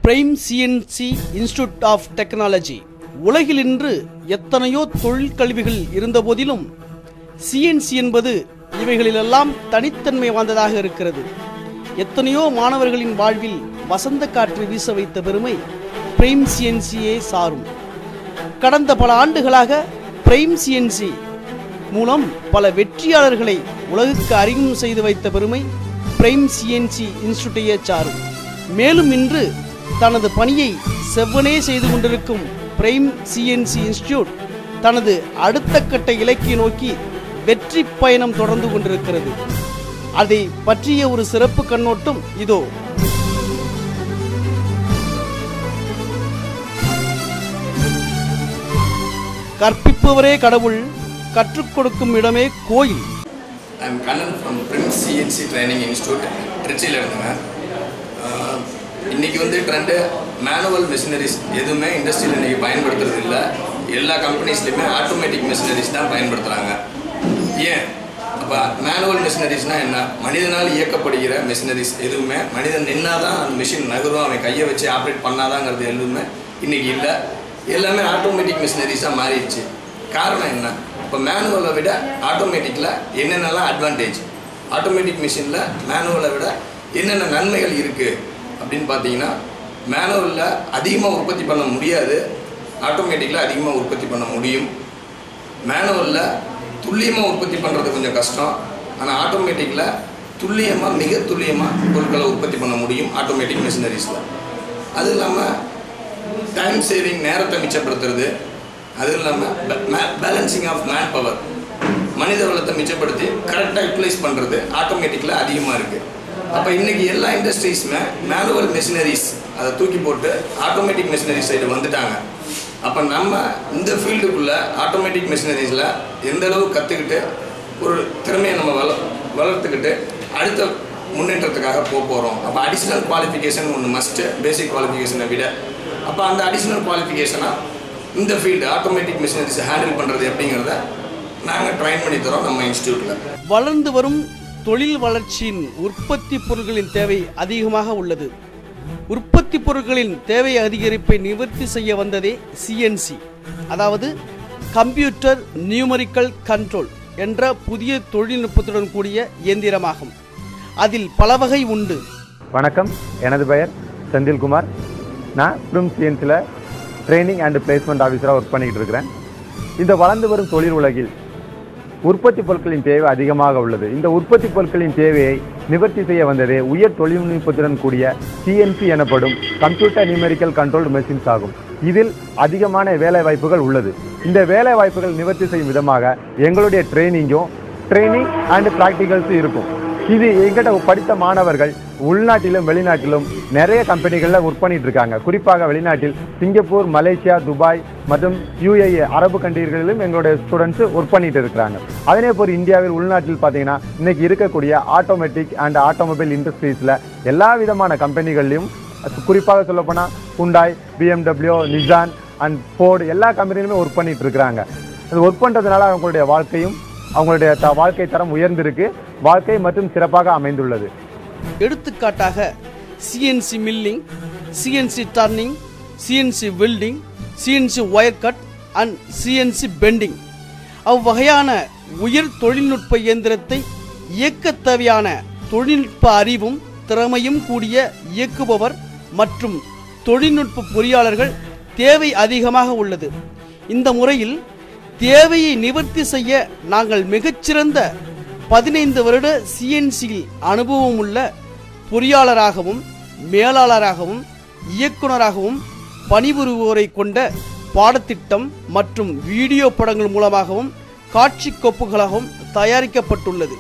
Prime CNC institute of technology. உலகில் இன்று எத்தனையோ தொழிற்கல்விகள் இருந்தபோதிலும் சிஎன்சி என்பது இவைகளிலெல்லாம் தனித்தன்மை வாய்ந்ததாக இருக்கிறது. எத்தனையோ மாணவர்களின் வாழ்வில் வசந்த காற்று வீச வைத்த பெருமை பிரைம் சிஎன்சியே சாரும். கடந்த பல ஆண்டுகளாக பிரைம் சிஎன்சி மூலம் பல வெற்றியாளர்களை உலகுக்கு அறிமுகம் செய்து வைத்த பெருமை பிரைம் சிஎன்சி இன்ஸ்டிடியூட்டையே சாரும். மேலும் இன்று தனது பணியை செவ்வனே செய்து கொண்டிருக்கும் பிரைம் சிஎன்சி இன்ஸ்டிடியூட் தனது அடுத்த கட்ட இலக்கை நோக்கி வெற்றி பயணம் தொடர்ந்து கொண்டிருக்கிறது. அதை பற்றிய ஒரு சிறப்பு கண்ணோட்டம் இதோ. கற்பிப்பவரே கடவுள், கற்றுக் கொடுக்கும் இடமே கோயில். I am Kannan from Prim CNC Training Institute, திருச்சியில் இருந்துங்க. இன்றைக்கி ட்ரெண்டு மேனுவல் மிஷினரிஸ் எதுவுமே இண்டஸ்ட்ரியில் இன்றைக்கி பயன்படுத்துறது இல்லை. எல்லா கம்பெனிஸ்லையுமே ஆட்டோமேட்டிக் மிஷினரிஸ் தான் பயன்படுத்துகிறாங்க. ஏன் அப்போ மேனுவல் மிஷினரிஸ்னால் என்ன? மனிதனால் இயக்கப்படுகிற மிஷினரிஸ் எதுவுமே மனிதன் நின்னா தான் அந்த மிஷின் நகரும், அவன் கையை வச்சு ஆப்ரேட் பண்ணாதாங்கிறது எதுவுமே இன்றைக்கி இல்லை. எல்லாமே ஆட்டோமேட்டிக் மிஷினரிஸாக மாறிடுச்சு. காரணம் என்ன? இப்போ மேனுவலை விட ஆட்டோமேட்டிக்கில் என்னென்னலாம் அட்வான்டேஜ், ஆட்டோமேட்டிக் மிஷினில் மேனுவலை விட என்னென்ன நன்மைகள் இருக்குது அப்படின்னு பார்த்தீங்கன்னா, மேனுவலில் அதிகமாக உற்பத்தி பண்ண முடியாது, ஆட்டோமேட்டிக்கில் அதிகமாக உற்பத்தி பண்ண முடியும். மேனுவலில் துல்லியமாக உற்பத்தி பண்ணுறது கொஞ்சம் கஷ்டம், ஆனால் ஆட்டோமேட்டிக்கில் துல்லியமாக மிக துல்லியமாக பொருட்களை உற்பத்தி பண்ண முடியும் ஆட்டோமேட்டிக் மிஷினரிஸில். அது இல்லாமல் டைம் சேவிங், நேரத்தை மிச்சப்படுத்துறது, அது இல்லாமல் பேலன்சிங் ஆஃப் மேன் பவர், மனித வளத்தை மிச்சப்படுத்தி கரெக்டாக யூட்டிலைஸ் பண்ணுறது ஆட்டோமேட்டிக்கில் அதிகமாக இருக்குது. அப்போ இன்றைக்கி எல்லா இண்டஸ்ட்ரீஸுமே மேனுவல் மிஷினரிஸ் அதை தூக்கி போட்டு ஆட்டோமேட்டிக் மிஷினரிஸ் சைடு வந்துட்டாங்க. அப்போ நம்ம இந்த ஃபீல்டுக்குள்ளே ஆட்டோமேட்டிக் மிஷினரிஸில் எந்தளவு கற்றுக்கிட்டு ஒரு திறமையை நம்ம வளர்த்துக்கிட்டு அடுத்த முன்னேற்றத்துக்காக போகிறோம். அப்போ அடிஷ்னல் குவாலிஃபிகேஷன் ஒன்று மஸ்ட்டு, பேசிக் குவாலிஃபிகேஷனை விட. அப்போ அந்த அடிஷ்னல் குவாலிஃபிகேஷனாக இந்த ஃபீல்டு ஆட்டோமேட்டிக் மிஷினரிஸை ஹேண்டில் பண்ணுறது எப்படிங்கிறத நாங்கள் ட்ரைன் பண்ணி தரோம் நம்ம இன்ஸ்டியூட்டில். வளர்ந்து வரும் தொழில் வளர்ச்சியின் உற்பத்தி பொருட்களின் தேவை அதிகமாக உள்ளது. உற்பத்தி பொருட்களின் தேவை அதிகரிப்பை நிவர்த்தி செய்ய வந்ததே சிஎன்சி, அதாவது கம்ப்யூட்டர் நியூமரிக்கல் கண்ட்ரோல் என்ற புதிய தொழில்நுட்பத்துடன் கூடிய இயந்திரமாகும். அதில் பல வகை உண்டு. வணக்கம், எனது பெயர் செந்தில்குமார். நான் பிரிம் சிஎன்சியில் ட்ரைனிங் அண்ட் பிளேஸ்மெண்ட் ஆஃபீஸராக ஒர்க் பண்ணிக்கிட்டு இருக்கிறேன். இந்த வளர்ந்து வரும் தொழில் உலகில் உற்பத்தி பொருட்களின் தேவை அதிகமாக உள்ளது. இந்த உற்பத்தி பொருட்களின் தேவையை நிவர்த்தி செய்ய வந்ததே உயர் தொழில்நுட்பத்துடன் கூடிய சிஎன்சி எனப்படும் கம்ப்யூட்டர் நியூமெரிக்கல் கண்ட்ரோல்டு மெஷின்ஸ் ஆகும். இதில் அதிகமான வேலை வாய்ப்புகள் உள்ளது. இந்த வேலை வாய்ப்புகள் நிவர்த்தி செய்யும் விதமாக எங்களுடைய ட்ரைனிங் அண்ட் ப்ராக்டிகல்ஸும் இருக்கும். இது எங்கிட்ட படித்த மாணவர்கள் உள்நாட்டிலும் வெளிநாட்டிலும் நிறைய கம்பெனிகளில் ஒர்க் பண்ணிட்டு இருக்காங்க. குறிப்பாக வெளிநாட்டில் சிங்கப்பூர், மலேசியா, துபாய் மற்றும் UAE அரபு கண்ட்ரிகளிலும் எங்களுடைய ஸ்டூடெண்ட்ஸ் ஒர்க் பண்ணிட்டு இருக்கிறாங்க. அதே போல் இந்தியாவில் உள்நாட்டில் பார்த்தீங்கன்னா இன்னைக்கு இருக்கக்கூடிய ஆட்டோமேட்டிக் அண்ட் ஆட்டோமொபைல் இண்டஸ்ட்ரீஸில் எல்லா விதமான கம்பெனிகள்லையும், குறிப்பாக சொல்லப்போனால் Hyundai, BMW, Nissan and Ford எல்லா கம்பெனிலுமே ஒர்க் பண்ணிட்டு இருக்கிறாங்க. அது ஒர்க் பண்ணுறதுனால அவங்களுடைய வாழ்க்கை தரம் உயர்ந்திருக்கு, வாழ்க்கை மற்றும் சிறப்பாக அமைந்துள்ளது. எடுத்துக்காட்டாக CNC milling, CNC turning, CNC welding, CNC wire cut and CNC bending அவ்வகையான உயர் தொழில்நுட்ப இயந்திரத்தை இயக்க தேவையான தொழில்நுட்ப அறிவும் திறமையும் கூடிய இயக்குபவர் மற்றும் தொழில்நுட்ப பொறியாளர்கள் தேவை அதிகமாக உள்ளது. இந்த முறையில் தேவையை நிவர்த்தி செய்ய நாங்கள் மிகச்சிறந்த 15 வருட சிஎன்சியில் அனுபவம் உள்ள பொறியாளராகவும் மேலாளராகவும் இயக்குநராகவும் பணிபுரிவோரை கொண்ட பாடத்திட்டம் மற்றும் வீடியோ படங்கள் மூலமாகவும் காட்சி கோப்புகளாகவும் தயாரிக்கப்பட்டுள்ளது.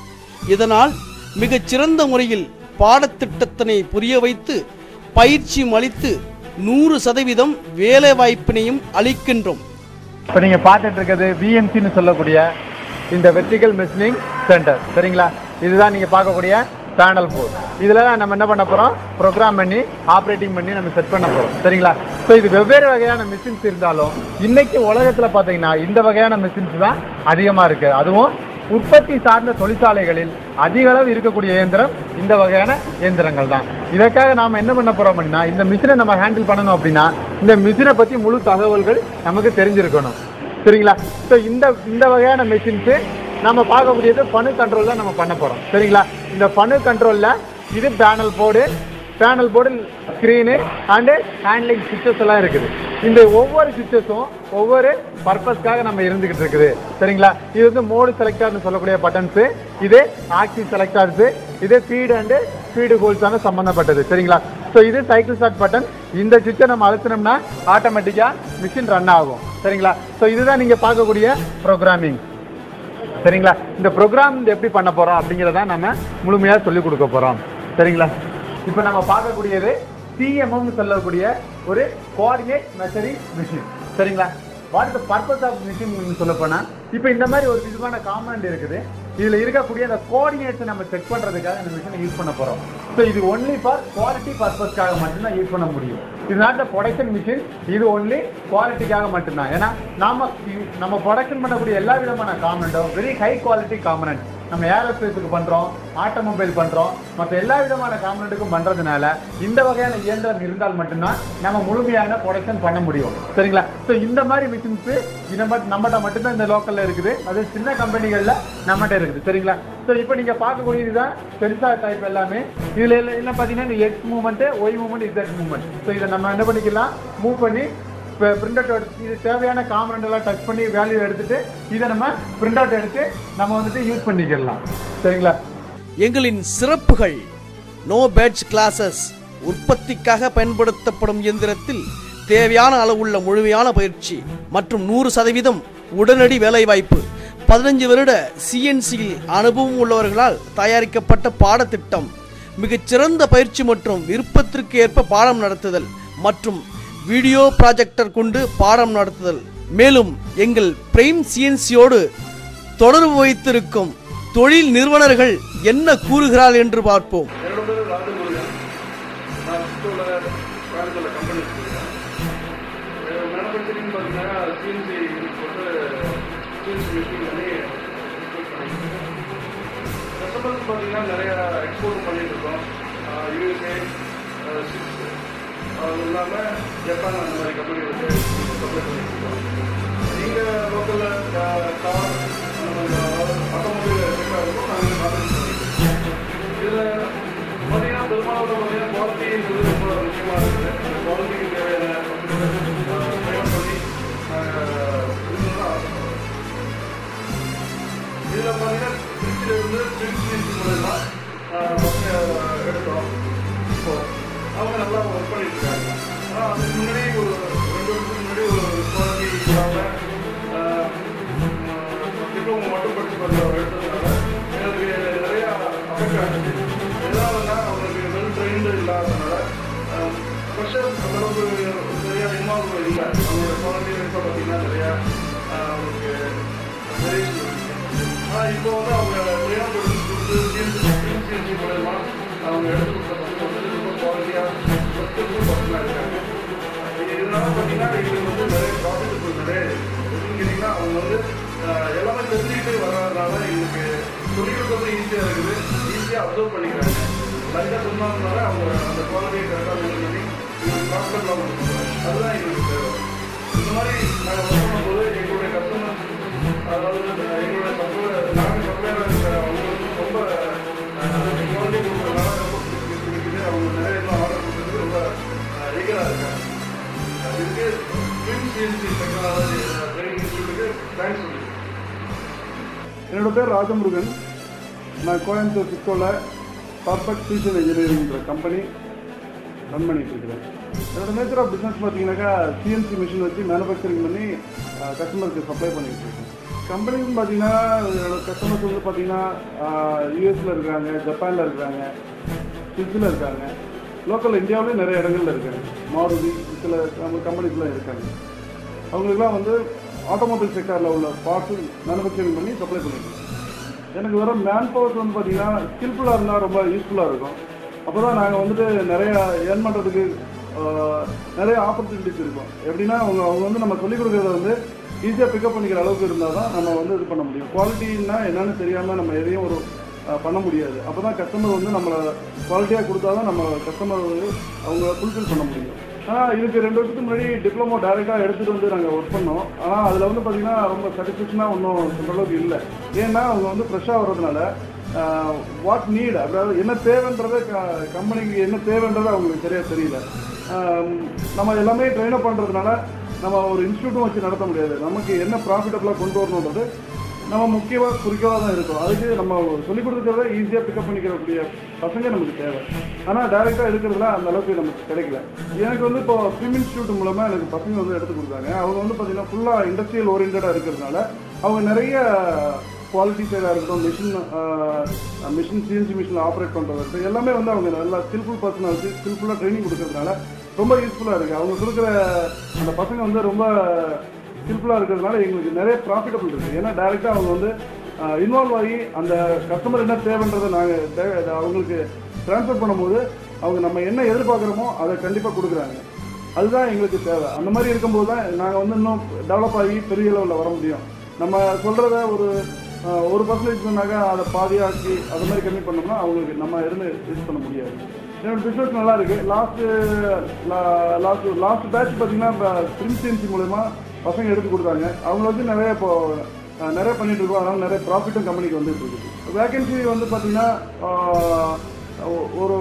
இதனால் மிகச்சிறந்த முறையில் பாடத்திட்டத்தினை புரிய வைத்து பயிற்சியும் அளித்து 100% வேலை வாய்ப்பினையும் அளிக்கின்றோம். இப்போ நீங்கள் பார்த்துட்டு இருக்கிறது VMCன்னு சொல்லக்கூடிய இந்த வெர்டிகல் மெஷினிங் சென்டர், சரிங்களா? இதுதான் நீங்கள் பார்க்கக்கூடிய பேனல் 4. இதில் தான் நம்ம என்ன பண்ண போகிறோம், ப்ரோக்ராம் பண்ணி ஆப்ரேட்டிங் பண்ணி நம்ம செட் பண்ண போகிறோம், சரிங்களா? ஸோ இது வெவ்வேறு வகையான மிஷின்ஸ் இருந்தாலும் இன்னைக்கு உலகத்தில் பார்த்தீங்கன்னா இந்த வகையான மிஷின்ஸ் தான் அதிகமாக இருக்குது. அதுவும் உற்பத்தி சார்ந்த தொழிற்சாலைகளில் அதிக அளவு இருக்கக்கூடிய இயந்திரம் இந்த வகையான இயந்திரங்கள் தான். இதற்காக நாம் என்ன பண்ண போறோம் அப்படின்னா, இந்த மிஷினை நம்ம ஹேண்டில் பண்ணணும் அப்படின்னா இந்த மிஷினை பற்றி முழு தகவல்கள் நமக்கு தெரிஞ்சிருக்கணும். சரிங்களா? ஸோ இந்த வகையான மிஷின்ஸு நம்ம பார்க்கக்கூடியது பனு கண்ட்ரோல் தான் நம்ம பண்ண போகிறோம். சரிங்களா? இந்த பனு கண்ட்ரோலில் இது panel board screen and handling சுவிட்சஸ் எல்லாம் இருக்குது. இந்த ஒவ்வொரு சுவிட்சஸும் ஒவ்வொரு பர்பஸ்க்காக நம்ம இருந்துகிட்டு இருக்குது. சரிங்களா? இது வந்து மோடு செலக்டர்னு சொல்லக்கூடிய பட்டன்ஸு, இது ஆக்சிஸ் செலக்டர்ஸு, இது ஃபீடு ஹோல்ஸான சம்மந்தப்பட்டது. சரிங்களா? ஸோ இது சைக்கிள் ஸ்டார்ட் பட்டன். இந்த சுவிட்சை நம்ம அழுத்தினோம்னா ஆட்டோமேட்டிக்காக மிஷின் ரன் ஆகும். சரிங்களா? ஸோ இதுதான் நீங்கள் பார்க்கக்கூடிய ப்ரோக்ராமிங். சரிங்களா? இந்த ப்ரோக்ராம் எப்படி பண்ண போகிறோம் அப்படிங்கிறத நம்ம முழுமையாக சொல்லிக் கொடுக்க போகிறோம். சரிங்களா? இப்போ நம்ம பார்க்கக்கூடியது CMM சொல்லக்கூடிய ஒரு கோஆர்டினேட் மெஷரிங் மிஷின். சரிங்களா? What is the purpose of machine சொல்ல போனால், இப்போ இந்த மாதிரி ஒரு விதமான காம்பனண்ட் இருக்குது. இதில் இருக்கக்கூடிய அந்த கோஆர்டினேட்ஸை நம்ம செக் பண்ணுறதுக்காக இந்த மிஷினை யூஸ் பண்ண போகிறோம். ஸோ இது ஒன்லி ஃபார் குவாலிட்டி பர்பஸ்க்காக மட்டும்தான் யூஸ் பண்ண முடியும். இது நாட் த ப்ரொடக்ஷன் மிஷின், இது ஒன்லி குவாலிட்டிக்காக மட்டும்தான். ஏன்னா நம்ம ப்ரொடக்ஷன் பண்ணக்கூடிய எல்லா விதமான காம்பனண்ட்டும் வெரி ஹை குவாலிட்டி காம்பனண்ட். நம்ம ஏரோஸ்பேஸுக்கு பண்ணுறோம், ஆட்டோமொபைல் பண்ணுறோம், மற்ற எல்லா விதமான காம்பனண்ட்டுக்கும் பண்ணுறதுனால இந்த வகையான இயந்திரம் இருந்தால் மட்டும்தான் நம்ம முழுமையான ப்ரொடக்ஷன் பண்ண முடியும். சரிங்களா? ஸோ இந்த மாதிரி மிஷின்ஸு நம்மகிட்ட மட்டும்தான் இந்த லோக்கலில் இருக்குது. அது சின்ன கம்பெனிகளில் நம்மகிட்ட இருக்குது. சரிங்களா? ஸோ இப்போ நீங்கள் பார்க்கக்கூடியது தான் சென்சார் டைப் எல்லாமே. இதில் என்ன பார்த்தீங்கன்னா இந்த X movement, Y movement, Z movement. So இதை நம்ம என்ன பண்ணிக்கலாம், மூவ் பண்ணி இப்போ பிரிண்ட் அவுட் எடுத்து இது தேவையான காம்பனண்ட் எல்லாம் டச் பண்ணி வேல்யூ எடுத்துட்டு இதை நம்ம பிரிண்ட் அவுட் எடுத்து நம்ம வந்துட்டு யூஸ் பண்ணிக்கலாம். சரிங்களா? எங்களின் சிறப்புகள் நோ பேட்ச் கிளாஸஸ், உற்பத்திக்காக பயன்படுத்தப்படும் இயந்திரத்தில் தேவையான அளவுள்ள முழுமையான பயிற்சி மற்றும் 100% உடனடி வேலைவாய்ப்பு, 15 வருட CNCயில் அனுபவம் உள்ளவர்களால் தயாரிக்கப்பட்ட பாடத்திட்டம், மிகச்சிறந்த பயிற்சி மற்றும் விருப்பத்திற்கு ஏற்ப பாடம் நடத்துதல் மற்றும் வீடியோ ப்ராஜெக்டர் கொண்டு பாடம் நடத்துதல். மேலும் எங்கள் பிரைம் CNCயோடு தொடர்பு வைத்திருக்கும் தொழில் நிறுவனர்கள் என்ன கூறுகிறார்கள் என்று பார்ப்போம். நிறைய எக்ஸ்போர்ட் பண்ணிட்டு இருக்கோம். USA, அது இல்லாமல் ஜப்பான் அந்த மாதிரி கம்பெனிகளுக்கு சப்ளை பண்ணிட்டுருக்கோம். நீங்கள் லோக்கலில் கார் அந்த மாதிரி ஆட்டோமொபைல் செக்டாக இருக்கும், நாங்கள் கான்சென்ட் பண்ணிட்டுருக்கோம். இதில் பார்த்தீங்கன்னா பெரும்பாலும் பார்த்தீங்கன்னா குவாலிட்டிங்கிறது ரொம்ப முக்கியமாக இருக்குது. அந்த குவாலிட்டிக்கு தேவையான ட்ரைன் பண்ணி இதுதான் ஆசைப்படுறோம். இதில் பார்த்தீங்கன்னா திருச்சியிலிருந்து திருச்சி மூலமா எடுத்தோம். இப்போ அவங்க நல்லா ஒர்க் பண்ணிட்டு இருக்காங்க. ஆனால் அதுக்கு முன்னாடி ஒரு 2 வருஷத்துக்கு முன்னாடி ஒரு குவாலிட்டி இல்லாமல் டிப்ளமோ மட்டும் படித்து எடுத்ததுனால எங்களுக்கு நிறையா அஃபெக்ட் ஆகிடுச்சு. எதனாலன்னா அவங்களுக்கு வெல் ட்ரெயின்டு இல்லாததுனால ப்ரெஷர் அந்தளவுக்கு நிறையா இன்வால்வ் இல்லை. அவங்களோட குவாலிட்டி இப்போ பார்த்தீங்கன்னா நிறையா அவங்களுக்கு வேரியேஷன் இருக்குது. ஆனால் இப்போ வந்து அவங்க ட்ரெயினாக கொடுத்து CNC மூலமா அவங்க எடுத்து கொடுத்த ரொம்ப குவாலிட்டியாக பர்சனாக இருக்காங்க. இதனால பார்த்தீங்கன்னா எங்களுக்கு வந்து நிறைய ப்ராஃபிட்டபிள் நிறைய எப்படின்னு கேட்டிங்கன்னா அவங்க வந்து எல்லாமே தெரிஞ்சுக்கிட்டு வர்றதுனால எங்களுக்கு சொல்லிக் கொடுக்கறது ஈஸியாக இருக்குது, ஈஸியாக அப்சர்வ் பண்ணிக்கிறாங்க. லைட்டாக சொன்னதுனால அவங்க அந்த குவாலிட்டியை கரெக்டாக மெயின்டைன் பண்ணி எங்களுக்கு ப்ராஃபிட்டபிளாக கொடுக்குறாங்க. அதுதான் எங்களுக்கு தேவை. இந்த மாதிரி நாங்கள் ஒர்க் பண்ணும்போது எங்களுடைய கஸ்டமர்ஸ், அதாவது எங்களுடைய நாங்கள் சப்ளையராக இருக்கிற அவங்களுக்கு ரொம்ப குவாலிட்டி கொடுக்குறதுனால ரொம்ப பிடிக்குது. அவங்க நிறைய இன்னும் ஆர்டர் கொடுக்குறது ரொம்ப ஈகராக இருக்காங்க. இதுக்கு பிரிம் CNC டெக்னாலஜி ட்ரைனிங் இன்ஸ்டியூட்டுக்கு தேங்க்ஸ் சொல்லியிருக்கேன். என்னோட பேர் ராஜமுருகன். நான் கோயம்புத்தூர் சிக்கோவில் பர்ஃபெக்ட் ஃபியூச்சர் இன்ஜினியரிங்கிற கம்பெனி ரன் பண்ணிட்டு இருக்கிறேன். என்னோட நேச்சர் ஆஃப் பிஸ்னஸ் பார்த்தீங்கன்னாக்கா CNC மிஷின் வச்சு மேனுஃபேக்சரிங் பண்ணி கஸ்டமருக்கு சப்ளை பண்ணிட்டு இருக்கேன். கம்பெனின்னு பார்த்தீங்கன்னா என்னோட கஸ்டமர்ஸ் வந்து பார்த்தீங்கன்னா யூஎஸில் இருக்கிறாங்க, ஜப்பானில் இருக்கிறாங்க, சுவிஸில் இருக்காங்க, லோக்கல் இந்தியாவிலேயும் நிறைய இடங்கள்ல இருக்காங்க. மாருதி சில கம்பெனிஸ்லாம் இருக்காங்க. அவங்களுக்குலாம் வந்து ஆட்டோமொபைல் செக்டாரில் உள்ள பார்ட்ஸு மேனுஃபேக்சரிங் பண்ணி சப்ளை பண்ணியிருக்கேன். எனக்கு வர மேன் பவர்ஸ் வந்து பார்த்தீங்கன்னா ஸ்கில்ஃபுல்லாக இருந்தால் ரொம்ப யூஸ்ஃபுல்லாக இருக்கும். அப்போ தான் நாங்கள் வந்துட்டு நிறையா ஏர்ன் பண்ணுறதுக்கு நிறைய ஆப்பர்ச்சுனிட்டிஸ் இருக்கும். எப்படின்னா அவங்க வந்து நம்ம சொல்லிக் கொடுக்குறத வந்து ஈஸியாக பிக்கப் பண்ணிக்கிற அளவுக்கு இருந்தால் தான் நம்ம வந்து இது பண்ண முடியும். குவாலிட்டின்னா என்னென்னு தெரியாமல் நம்ம எதையும் ஒரு பண்ண முடியாது. அப்போ தான் கஸ்டமர் வந்து நம்மளை குவாலிட்டியாக கொடுத்தா தான் நம்ம கஸ்டமர் வந்து அவங்க ஃபுல்ஃபில் பண்ண முடியும். ஆனால் இதுக்கு 2 வருஷத்துக்கு முன்னாடி டிப்ளமோ டைரெக்டாக எடுத்துகிட்டு வந்து நாங்கள் ஒர்க் பண்ணோம். ஆனால் அதில் வந்து பார்த்திங்கன்னா ரொம்ப சாட்டிஸ்ஃபேக்ஷனாக ஒன்றும் சொல்கிற அளவுக்கு இல்லை. ஏன்னா அவங்க வந்து ஃப்ரெஷ்ஷாக வர்றதுனால வாட் நீட், அதாவது என்ன தேவைன்றதை கம்பெனிக்கு என்ன தேவைன்றது அவங்களுக்கு சரியாக தெரியல. நம்ம எல்லாமே ட்ரெயின் அப் பண்ணுறதுனால நம்ம ஒரு இன்ஸ்டியூட்டும் வச்சு நடத்த முடியாது. நமக்கு என்ன ப்ராஃபிட்டபுளாக கொண்டு வரணுன்றது நம்ம முக்கியமாக குறிக்கோளாக தான் இருக்கும். அதுக்கு நம்ம சொல்லிக் கொடுக்குறத ஈஸியாக பிக்கப் பண்ணிக்கிறக்கூடிய பசங்க நமக்கு தேவை. ஆனால் டைரெக்டாக இருக்கிறதுல அந்த அளவுக்கு நமக்கு கிடைக்கல. எனக்கு வந்து இப்போ ஃபிலிம் இன்ஸ்டியூட் மூலமாக எனக்கு பசங்க வந்து எடுத்து கொடுத்தாங்க. அவங்க வந்து பார்த்திங்கன்னா ஃபுல்லாக இண்டஸ்ட்ரியல் ஓரியன்டாக இருக்கிறதுனால அவங்க நிறைய குவாலிட்டி சைடாக இருக்கட்டும், மிஷின் சிஎன்சி மிஷினில் ஆப்ரேட் பண்ணுறது எல்லாமே வந்து அவங்க நல்லா ஸ்கில்ஃபுல் பர்சனாக வச்சு ஸ்கில்ஃபுல்லாக ட்ரைனிங் கொடுக்கறதுனால ரொம்ப யூஸ்ஃபுல்லாக இருக்குது. அவங்க கொடுக்குற அந்த பசங்க வந்து ரொம்ப ஸ்கில்ஃபுல்லாக இருக்கிறதுனால எங்களுக்கு நிறைய ப்ராஃபிட்டபிள் இருக்குது. ஏன்னா டைரெக்டாக அவங்க வந்து இன்வால்வ் ஆகி அந்த கஸ்டமர் என்ன தேவைன்றதை நாங்கள் அவங்களுக்கு ட்ரான்ஸ்ஃபர் பண்ணும்போது அவங்க நம்ம என்ன எதிர்பார்க்குறோமோ அதை கண்டிப்பாக கொடுக்குறாங்க. அதுதான் எங்களுக்கு தேவை. அந்த மாதிரி இருக்கும்போது தான் நாங்கள் வந்து இன்னும் டெவலப் ஆகி பெரிய லெவலில் வர முடியும். நம்ம சொல்கிறத ஒரு 1% சொன்னாக்கா அதை பாதியாக்கி அது மாதிரி கம்மி பண்ணோம்னா அவங்களுக்கு நம்ம இருந்து யூஸ் பண்ண முடியாது. என்னோட பிஸ்னஸ் நல்லா இருக்குது. லாஸ்ட் பேட்ச் பார்த்திங்கன்னா இப்போ ஃபிலிம் சிஎன்சி மூலமா பசங்க எடுத்து கொடுத்தாங்க. அவங்கள வச்சு நிறைய பண்ணிகிட்டு இருக்கோம். அதனால் நிறைய ப்ராஃபிட்டும் கம்பெனிக்கு வந்துட்டு இருக்குது. வேகன்சி வந்து பார்த்திங்கன்னா ஒரு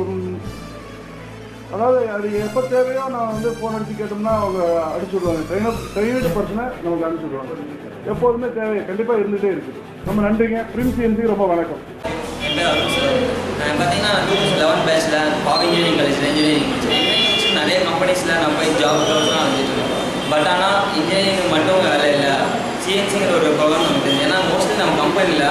அதாவது அது எப்போ தேவையோ நான் வந்து ஃபோன் அடித்து கேட்டோம்னா அவங்க அடிச்சு விடுவாங்க. ட்ரெயினடு பர்சனை நமக்கு அனுப்பிச்சி விடுவாங்க. எப்போதுமே தேவை கண்டிப்பாக இருந்துகிட்டே இருக்குது. ரொம்ப நன்றிங்க. ஃபிலிம் சிஎன்சி ரொம்ப வணக்கம். என் பேர் அருண் சார். நான் பார்த்தீங்கன்னா 2011 பேட்சில் பாக் இன்ஜினியரிங் காலேஜில் இன்ஜினியரிங் முடிச்சேன். நிறைய கம்பெனிஸில் நான் போய் ஜாப்லாம் வந்துட்டு. பட் ஆனால் இன்ஜினியரிங் மட்டும் வேலை இல்லை, சிஎன்சிங்கிற ஒரு ப்ராப்ளம் நமக்கு தெரியும். ஏன்னா மோஸ்ட்லி நம்ம கம்பெனியில்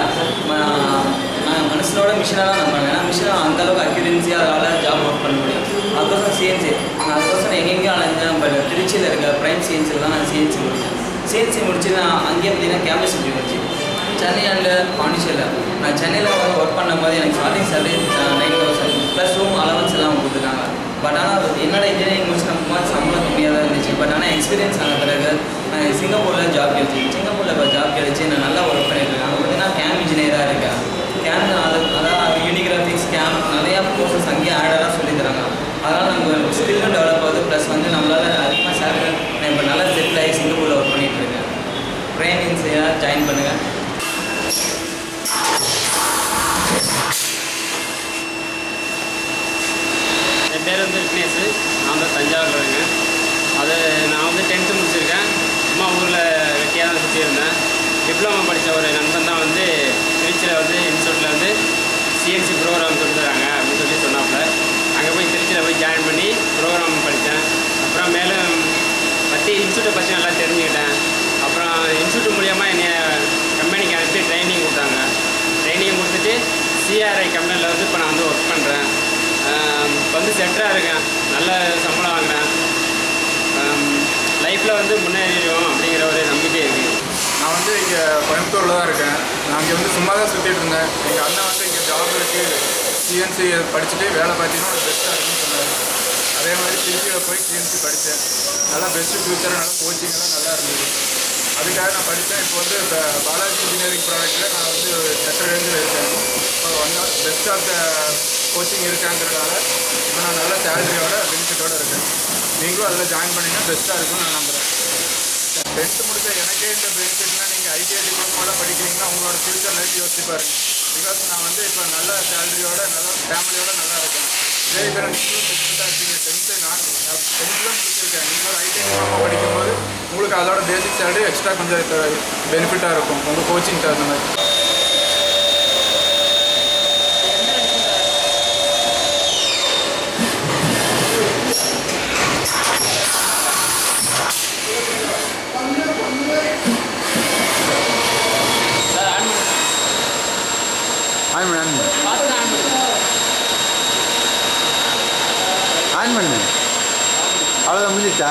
நான் மனுஷனோட மிஷினாக தான் நான் பண்ணுவேன். ஏன்னா மிஷினை அந்தளவுக்கு அக்யூரன்சியாக அதனால் ஜாப் ஒர்க் பண்ண முடியும். அதுக்கோசரம் சிஎன்சி நான் அதுக்கோசரம் எங்கெங்கேயும் அலைஞ்சேன். பட் திருச்சியில் இருக்க ப்ரைம் சிஎன்சியில் தான் நான் சிஎன்சி முடித்தேன். சிஎன்சி முடிச்சு நான் அங்கேயே பார்த்தீங்கன்னா கேம்பஸ் இன்டர்வியூ வச்சு சென்னை அண்ட் பாண்டிச்சேரியில் நான் சென்னையில் ஒர்க் பண்ணும்போது எனக்கு starting salary 9,000 plus room allowance எல்லாம் கொடுத்துருக்காங்க. பட் ஆனால் என்னோட இன்ஜினியரிங் முடிச்சு நம்ம சம்பளம் கம்மியாக தான் இருந்துச்சு. பட் ஆனால் எக்ஸ்பீரியன்ஸ் ஆன பிறகு நான் சிங்கப்பூரில் ஜாப் கிடைச்சி இப்போ ஜாப் கிடைச்சி நான் நல்லா ஒர்க் பண்ணிட்டுருக்கேன். அங்கே பார்த்தீங்கன்னா கேம் இன்ஜினியராக இருக்கேன். கேம் அதாவது யூனிகிராஃபிக்ஸ் கேம் நிறையா கோர்சஸ் அங்கேயே ஆடெல்லாம் சொல்லி தராங்க. அதனால் நம்ம ஸ்கில்லும் டெவலப் ஆகுது. ப்ளஸ் வந்து நம்மளால் அதிகமாக சேலரி நான் இப்போ நல்லா செட்டில் ஆகி சிங்கப்பூரில் ஒர்க் பண்ணிகிட்ருக்கேன். ட்ரைனிங்ஸையாக ஜாயின் பண்ணுங்கள். என் பேர் வந்து விக்னேஷ். நான் வந்து தஞ்சாவூரில் இருக்கேன். நான் வந்து 10th முடிச்சிருக்கேன். சும்மா ஊரில் வெட்டியாக தான் சுற்றியிருந்தேன். டிப்ளமோ படித்த ஒரு நண்பன் தான் வந்து திருச்சியில் வந்து இன்ஸ்டியூட்டில் வந்து சிஎன்சி ப்ரோக்ராம் சொல்லித்தராங்க அப்படின்னு சொன்னாப்புல. அங்கே போய் திருச்சியில் போய் ஜாயின் பண்ணி ப்ரோக்ராம் படித்தேன். அப்புறம் மேலும் இன்ஸ்டியூட்டை பற்றி நல்லா தெரிஞ்சுக்கிட்டேன். அப்புறம் இன்ஸ்டியூட் மூலிமா என்னை கம்பெனிக்கு அனுப்பி ட்ரைனிங் கொடுத்தாங்க. ட்ரைனிங் கொடுத்துட்டு சிஆர்ஐ கம்பெனியில் வந்து இப்போ நான் வந்து ஒர்க் பண்ணுறேன். இப்போ வந்து செட்டராக இருக்கேன். நல்ல சம்பளம் வாங்குகிறேன். லைஃப்பில் வந்து முன்னேறிடும் அப்படிங்கிற ஒரு நம்பிக்கை இருக்குது. நான் வந்து இங்கே கோயம்புத்தூரில் தான் இருக்கேன். நான் இங்கே வந்து சும்மா தான் சுற்றிட்டு இருந்தேன். எங்கள் அண்ணன் வந்து இங்கே ஜாப் இருக்குது, சிஎன்சி படிச்சுட்டு வேலை பார்த்தீங்கன்னா ஒரு பெஸ்ட்டாக இருக்குன்னு சொன்னார். அதே மாதிரி திருச்சியில் போய் சிஎன்சி படித்தேன். நல்லா பெஸ்ட்டு ஃப்யூச்சர், நல்லா கோச்சிங் எல்லாம் நல்லா இருந்தது. அதுக்காக நான் படித்தேன். இப்போ வந்து இப்போ பாலாஜி இன்ஜினியரிங் ப்ராடக்ட்டில் நான் வந்து செட்டர் ரேஞ்சில் இருக்கேன். இப்போ வந்து பெஸ்ட் ஆஃப் த கோச்சிங் இருக்காங்கிறதுனால இப்போ நான் நல்ல சேலரியோட பெனிஃபிட்டோடு இருக்கேன். நீங்களும் அதில் ஜாயின் பண்ணிங்கன்னா பெஸ்ட்டாக இருக்கும்னு நான் நம்புகிறேன். 10th முடிச்ச எனக்கே இந்த பெனிஃபிட்னா நீங்கள் ஐடிஐ டிப்ளமோட படிக்கிறீங்கன்னா உங்களோட ஃபியூச்சர் லைஃப் யோசிச்சு பாருங்க. பிகாஸ் நான் வந்து இப்போ நல்ல சேலரியோட நல்ல ஃபேமிலியோட நல்லா இருக்கேன். இதே இப்போ நான் டிஃப்ரெண்ட்டாக இருக்கீங்க. 10th நான் 10th தான் முடிச்சிருக்கேன். நீங்கள் ஐடிஐ டிப்ளமோ படிக்கும்போது உங்களுக்கு அதோட பேசிக் சேலரி எக்ஸ்ட்ரா கொஞ்சம் பெனிஃபிட்டாக இருக்கும் உங்கள் கோச்சிங் தகுந்த மாதிரி. ஆன் பண்ணு. அவ்வளோதான் முடிஞ்சிச்சா?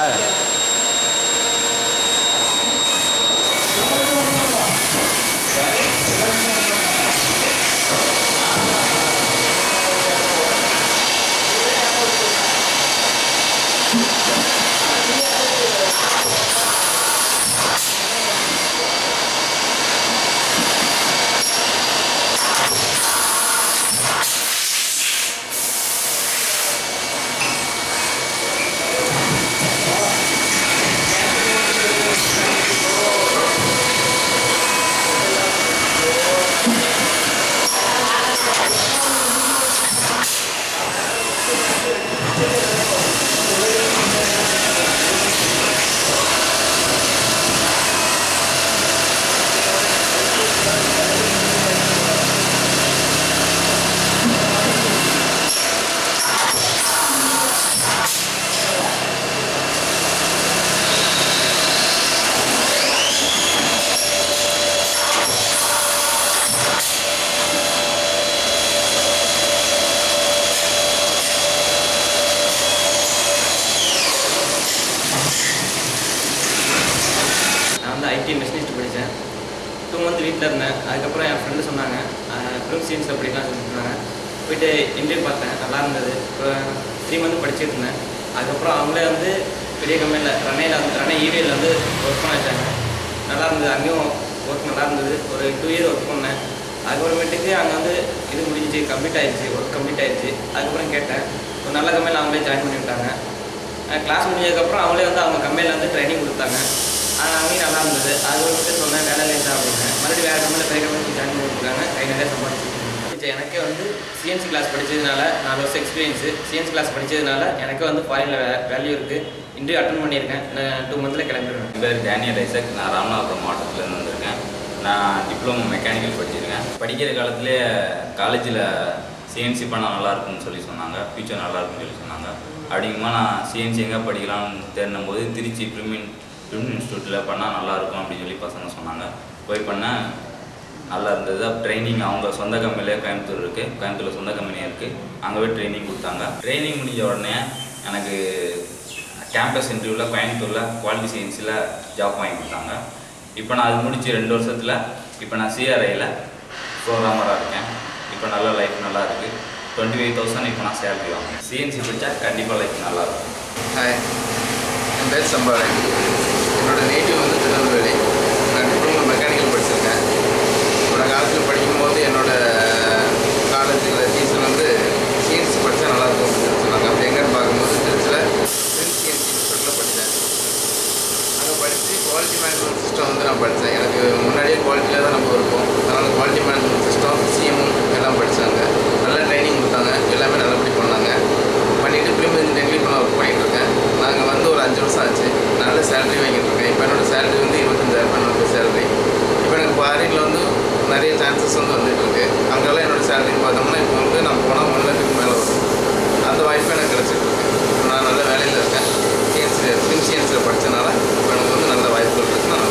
ஐடி மெஷினிஸ்ட் படித்தேன். 2 மந்த் வீட்டில் இருந்தேன். அதுக்கப்புறம் என் ஃப்ரெண்டு சொன்னாங்க ஃபிலிம் சீன்ஸில் படிக்கலாம் சொல்லி சொன்னாங்க. போய்ட்டு இன்டர்வியூ பார்த்தேன், நல்லா இருந்தது. இப்போ 3 மந்த் படிச்சுட்டு இருந்தேன். அதுக்கப்புறம் அவங்களே வந்து பெரிய கம்பெனியில் ரனே ஈவியில் வந்து ஒர்க் பண்ண வச்சாங்க. நல்லா இருந்தது. அங்கேயும் ஒர்க் நல்லா இருந்தது. ஒரு 2 இயர் ஒர்க் பண்ணேன். அதுக்கப்புறமேட்டுக்கு அங்கே வந்து இது முடிஞ்சிச்சு, கம்ப்ளீட் ஆகிடுச்சு, ஒர்க் கம்ப்ளீட் ஆகிடுச்சு. அதுக்கப்புறம் கேட்டேன், ஒரு நல்ல கம்பெனியில் அவங்களே ஜாயின் பண்ணி விட்டாங்க. கிளாஸ் முடிஞ்சதுக்கப்புறம் அவங்களே வந்து அவங்க கம்பெனியில் வந்து ட்ரைனிங் கொடுத்தாங்க. அங்கேயும் நல்லா இருந்தது. அது வந்துட்டு சொன்னேன் வேலை இல்லை அப்படின்னு. மறுபடியும் வேறு கம்பெனியில் பெரிய கம்பெனி ஜாயின் பண்ணி கொடுத்துருக்காங்க. கை நிறைய சம்பாதிச்சு எனக்கே வந்து சிஎன்சி கிளாஸ் படித்ததுனால 4 வருஷம் எக்ஸ்பீரியன்ஸு. சிஎன்சி கிளாஸ் படித்ததுனால எனக்கு வந்து ஃபாரினில் வேல்யூ இருக்குது. இன்டர்வியூ அட்டன் பண்ணியிருக்கேன். நான் 2 மந்த்தில் கிளம்பிடுவேன். என் பேர் டேனியல் ஐசக். நான் ராமநாதபுரம் மாவட்டத்துலேருந்து வந்திருக்கேன். நான் டிப்ளமோ மெக்கானிக்கல் படிச்சிருக்கேன். படிக்கிற காலத்துலேயே காலேஜில் சிஎன்சி பண்ணால் நல்லாயிருக்குன்னு சொல்லி சொன்னாங்க, ஃபியூச்சர் நல்லாயிருக்குன்னு சொல்லி சொன்னாங்க. அப்படிங்கும்போது நான் சிஎன்சி எங்கே படிக்கலாம்னு தேடினும் போது திருச்சி ஃபிலிம் இன்ஸ்டியூட்டில் பண்ணால் நல்லாயிருக்கும் அப்படின்னு சொல்லி பசங்க சொன்னாங்க. போய் பண்ணேன், நல்லா இருந்தது. ட்ரைனிங் அவங்க சொந்த கம்பெனிலே கோயம்புத்தூர் இருக்குது, கோயம்புத்தூரில் சொந்த கம்பெனியாக இருக்குது. அங்கே போய் ட்ரைனிங் கொடுத்தாங்க. ட்ரைனிங் முடிஞ்ச உடனே எனக்கு கேம்பஸ் இன்டர்வியூவில் கோயம்புத்தூரில் குவாலிட்டி சயின்ஸில் ஜாப் வாங்கி கொடுத்தாங்க. இப்போ நான் அது முடிச்சு 2 வருஷத்தில் இப்போ நான் சிஆர்ஐயில் ப்ரோக்ராமராக இருக்கேன். இப்போ நல்ல லைஃப் நல்லா இருக்குது. 25,000 இப்போ நான் சேலரி வாங்குவேன். சிஎன்சி படித்தா கண்டிப்பாக லைஃப் நல்லாயிருக்கும். ஹாய், என் பேர் சம்பாரன். என்னோடய நேட்டிவ் வந்து திருநெல்வேலி. நான் டிப்ளமோ மெக்கானிக்கல் படிச்சிருக்கேன். என்னோட காலத்தில் படிக்கும்போது என்னோடய காலேஜில் டீச்சர் வந்து சிஎன்சி படித்தா நல்லாயிருக்கும் அப்படின்னு சொன்னாங்க. அப்படி எங்கன்னு பார்க்கும்போது திருச்சியில் சிஎன்சி இன்ஸ்டியூட்டில் படித்தேன். அங்கே படித்து குவாலிட்டி மேனேஜ்மெண்ட் சிஸ்டம் வந்து நான் படித்தேன். எனக்கு முன்னாடியே குவாலிட்டியில் தான் நம்ம இருப்போம். அதனால் குவாலிட்டி மேனேஜ்மெண்ட் சிஸ்டம், சிஎம்எம் எல்லாம் படித்தாங்க. நல்ல ட்ரைனிங் கொடுத்தாங்க. எல்லாமே நல்லபடி பண்ணாங்க. பண்ணிவிட்டு ஃபிலிம் இன்ஜினியரிங் இப்போ நான் ஒர்க் பண்ணிகிட்டு இருக்கேன். நாங்கள் வந்து ஒரு 5 வருஷம் ஆச்சு. நல்ல சேலரி வாங்கிட்டு இருக்கேன். இப்போ என்னோடய சேலரி வந்து 25,000 என்னோட சேலரி. இப்போ எனக்கு ஃபாரினில் வந்து நிறைய சான்சஸ் வந்து வந்துட்டு இருக்கு. அங்கெல்லாம் என்னோடய சேலரின்னு பார்த்தோம்னா இப்போ வந்து நான் போனால் 1 லட்சத்துக்கு மேலே வரும். அந்த வாய்ப்பு எனக்கு கிடச்சிட்டு இருக்கு. நான் நல்ல வேலையில் இருக்கேன். ஃபிலிம் சிஎன்சியில் படித்தனால இப்போ எனக்கு வந்து நல்ல வாய்ப்புகள் இருக்குது. நான்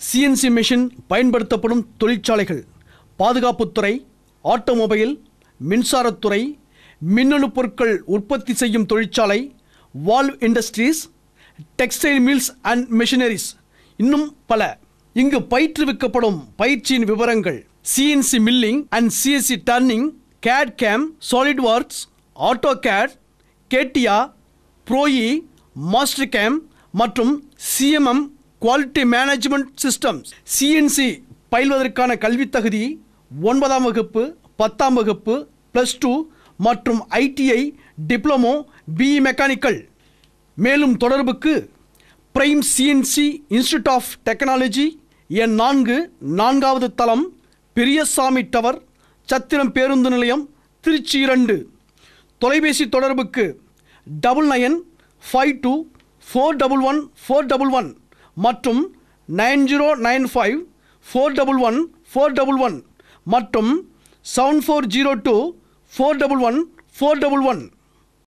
சிஎன்சி மெஷின் பயன்படுத்தப்படும் தொழிற்சாலைகள்: பாதுகாப்புத்துறை, ஆட்டோமொபைல், மின்சாரத்துறை, மின்னணு பொருட்கள் உற்பத்தி செய்யும் தொழிற்சாலை, valve industries, textile mills and machineries, இன்னும் பல. இங்கு பயிற்றுவிக்கப்படும் பயிற்சியின் விவரங்கள்: CNC milling and CNC turning, CAD CAM, SolidWorks, AutoCAD, CATIA, Pro E, Mastercam மற்றும் CMM quality management systems. CNC பயில்வதற்கான கல்வித் தகுதி 9ஆம் வகுப்பு, 10ஆம் வகுப்பு, +2 மற்றும் ஐடிஐ, டிப்ளமோ, பிஇ மெக்கானிக்கல். மேலும் தொடர்புக்கு Prime CNC institute of technology, எண் 4, 4வது தளம், பெரியசாமி டவர், சத்திரம் பேருந்து நிலையம், திருச்சி 2. தொலைபேசி தொடர்புக்கு 9952411411 மற்றும் 9095 411 411 மற்றும் 7402 411 411.